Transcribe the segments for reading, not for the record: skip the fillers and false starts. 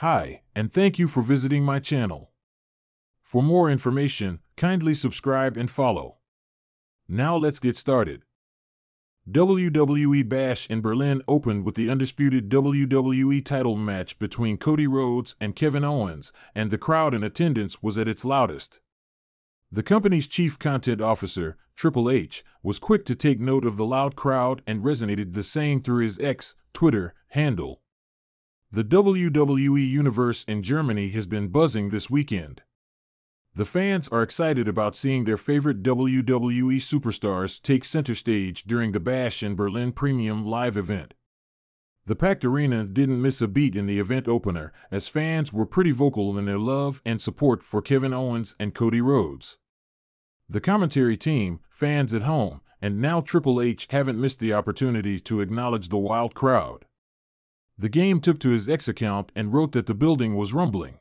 Hi, and thank you for visiting my channel. For more information, kindly subscribe and follow. Now let's get started. WWE Bash in Berlin opened with the undisputed WWE title match between Cody Rhodes and Kevin Owens, and the crowd in attendance was at its loudest. The company's chief content officer, Triple H, was quick to take note of the loud crowd and resonated the saying through his Twitter handle. The WWE Universe in Germany has been buzzing this weekend. The fans are excited about seeing their favorite WWE superstars take center stage during the Bash in Berlin premium live event. The packed arena didn't miss a beat in the event opener, as fans were pretty vocal in their love and support for Kevin Owens and Cody Rhodes. The commentary team, fans at home, and now Triple H haven't missed the opportunity to acknowledge the wild crowd. The game took to his X account and wrote that the building was rumbling.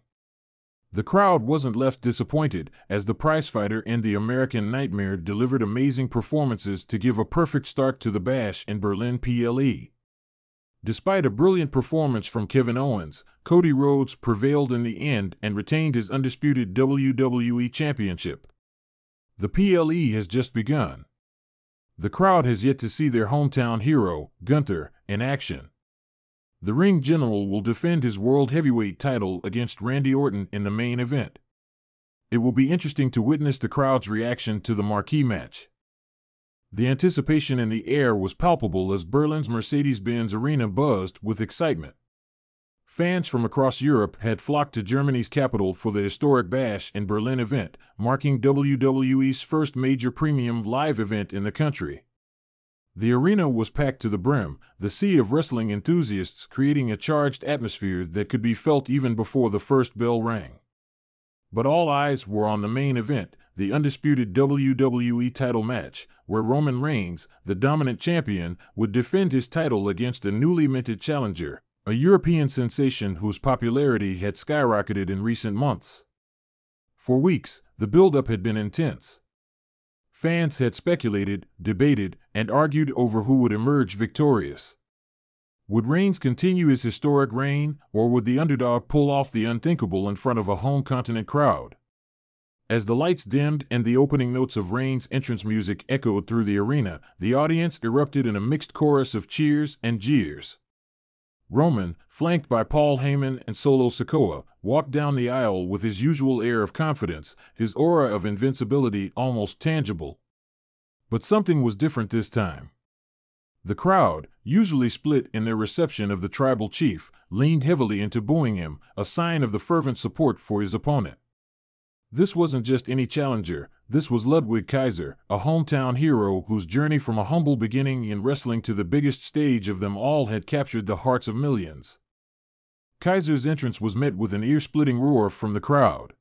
The crowd wasn't left disappointed, as the prizefighter and the American Nightmare delivered amazing performances to give a perfect start to the Bash in Berlin PLE. Despite a brilliant performance from Kevin Owens, Cody Rhodes prevailed in the end and retained his undisputed WWE Championship. The PLE has just begun. The crowd has yet to see their hometown hero, Gunther, in action. The Ring General will defend his World Heavyweight title against Randy Orton in the main event. It will be interesting to witness the crowd's reaction to the marquee match. The anticipation in the air was palpable as Berlin's Mercedes-Benz Arena buzzed with excitement. Fans from across Europe had flocked to Germany's capital for the historic Bash in Berlin event, marking WWE's first major premium live event in the country. The arena was packed to the brim, the sea of wrestling enthusiasts creating a charged atmosphere that could be felt even before the first bell rang. But all eyes were on the main event, the undisputed WWE title match, where Roman Reigns, the dominant champion, would defend his title against a newly minted challenger, a European sensation whose popularity had skyrocketed in recent months. For weeks, the build-up had been intense. Fans had speculated, debated, and argued over who would emerge victorious. Would Reigns continue his historic reign, or would the underdog pull off the unthinkable in front of a home continent crowd? As the lights dimmed and the opening notes of Reigns' entrance music echoed through the arena, the audience erupted in a mixed chorus of cheers and jeers. Roman, flanked by Paul Heyman and Solo Sikoa, walked down the aisle with his usual air of confidence, his aura of invincibility almost tangible. But something was different this time. The crowd, usually split in their reception of the tribal chief, leaned heavily into booing him, a sign of the fervent support for his opponent. This wasn't just any challenger, this was Ludwig Kaiser, a hometown hero whose journey from a humble beginning in wrestling to the biggest stage of them all had captured the hearts of millions. Kaiser's entrance was met with an ear-splitting roar from the crowd.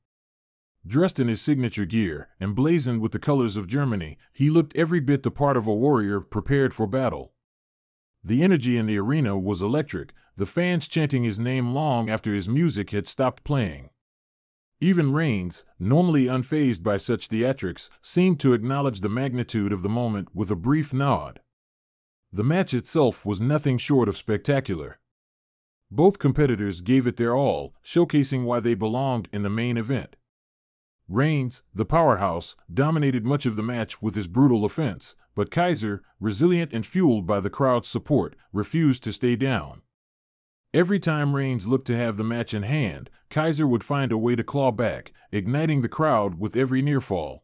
Dressed in his signature gear, emblazoned with the colors of Germany, he looked every bit the part of a warrior prepared for battle. The energy in the arena was electric, the fans chanting his name long after his music had stopped playing. Even Reigns, normally unfazed by such theatrics, seemed to acknowledge the magnitude of the moment with a brief nod. The match itself was nothing short of spectacular. Both competitors gave it their all, showcasing why they belonged in the main event. Reigns, the powerhouse, dominated much of the match with his brutal offense, but Kaiser, resilient and fueled by the crowd's support, refused to stay down. Every time Reigns looked to have the match in hand, Kaiser would find a way to claw back, igniting the crowd with every nearfall.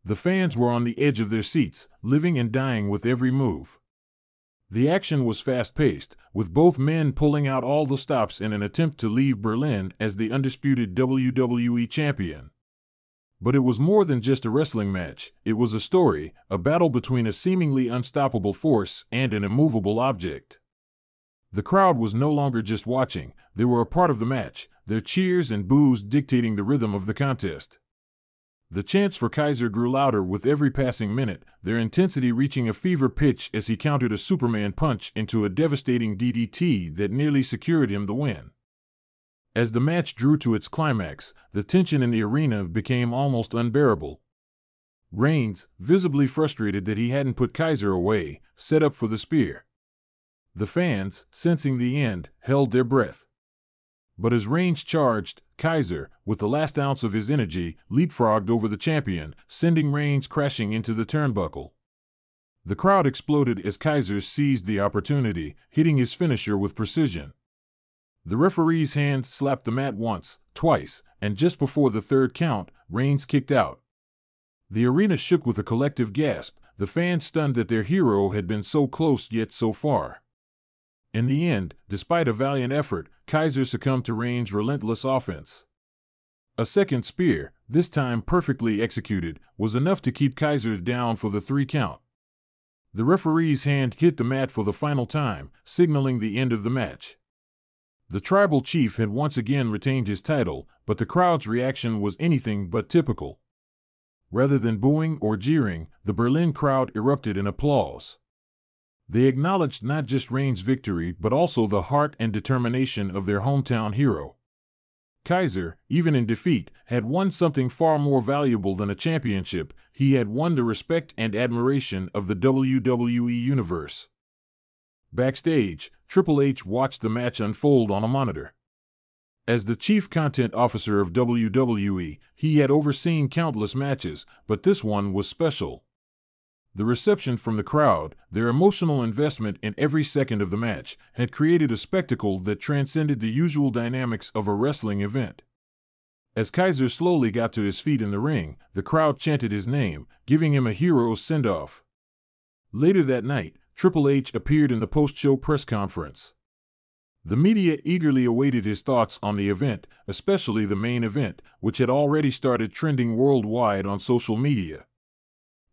The fans were on the edge of their seats, living and dying with every move. The action was fast-paced, with both men pulling out all the stops in an attempt to leave Berlin as the undisputed WWE champion. But it was more than just a wrestling match, it was a story, a battle between a seemingly unstoppable force and an immovable object. The crowd was no longer just watching, they were a part of the match, their cheers and boos dictating the rhythm of the contest. The chants for Kaiser grew louder with every passing minute, their intensity reaching a fever pitch as he countered a Superman punch into a devastating DDT that nearly secured him the win. As the match drew to its climax, the tension in the arena became almost unbearable. Reigns, visibly frustrated that he hadn't put Kaiser away, set up for the spear. The fans, sensing the end, held their breath. But as Reigns charged, Kaiser, with the last ounce of his energy, leapfrogged over the champion, sending Reigns crashing into the turnbuckle. The crowd exploded as Kaiser seized the opportunity, hitting his finisher with precision. The referee's hand slapped the mat once, twice, and just before the third count, Reigns kicked out. The arena shook with a collective gasp, the fans stunned that their hero had been so close yet so far. In the end, despite a valiant effort, Kaiser succumbed to Reigns' relentless offense. A second spear, this time perfectly executed, was enough to keep Kaiser down for the 3 count. The referee's hand hit the mat for the final time, signaling the end of the match. The tribal chief had once again retained his title, but the crowd's reaction was anything but typical. Rather than booing or jeering, the Berlin crowd erupted in applause. They acknowledged not just Reigns' victory but also the heart and determination of their hometown hero. Kaiser, even in defeat, had won something far more valuable than a championship. He had won the respect and admiration of the WWE Universe. Backstage, Triple H watched the match unfold on a monitor. As the chief content officer of WWE, he had overseen countless matches, but this one was special. The reception from the crowd, their emotional investment in every second of the match, had created a spectacle that transcended the usual dynamics of a wrestling event. As Kaiser slowly got to his feet in the ring, the crowd chanted his name, giving him a hero's send-off. Later that night, Triple H appeared in the post-show press conference. The media eagerly awaited his thoughts on the event, especially the main event, which had already started trending worldwide on social media.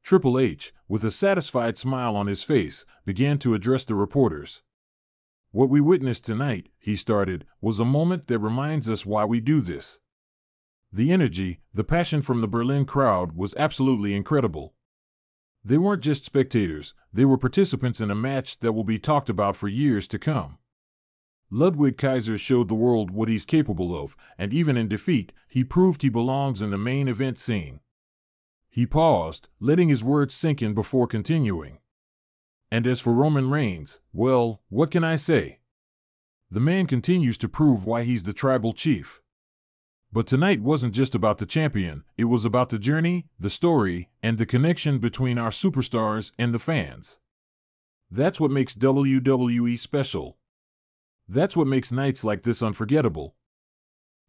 Triple H, with a satisfied smile on his face, began to address the reporters. "What we witnessed tonight," he started, "was a moment that reminds us why we do this." The energy, the passion from the Berlin crowd was absolutely incredible. They weren't just spectators, they were participants in a match that will be talked about for years to come. Ludwig Kaiser showed the world what he's capable of, and even in defeat, he proved he belongs in the main event scene. He paused, letting his words sink in before continuing. And as for Roman Reigns, well, what can I say? The man continues to prove why he's the tribal chief. But tonight wasn't just about the champion, it was about the journey, the story, and the connection between our superstars and the fans. That's what makes WWE special. That's what makes nights like this unforgettable.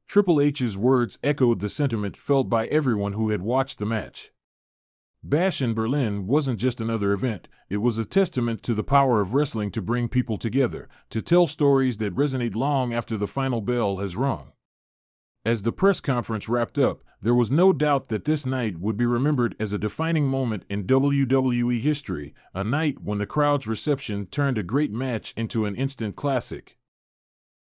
Triple H's words echoed the sentiment felt by everyone who had watched the match. Bash in Berlin wasn't just another event, it was a testament to the power of wrestling to bring people together, to tell stories that resonate long after the final bell has rung. As the press conference wrapped up, there was no doubt that this night would be remembered as a defining moment in WWE history, a night when the crowd's reception turned a great match into an instant classic.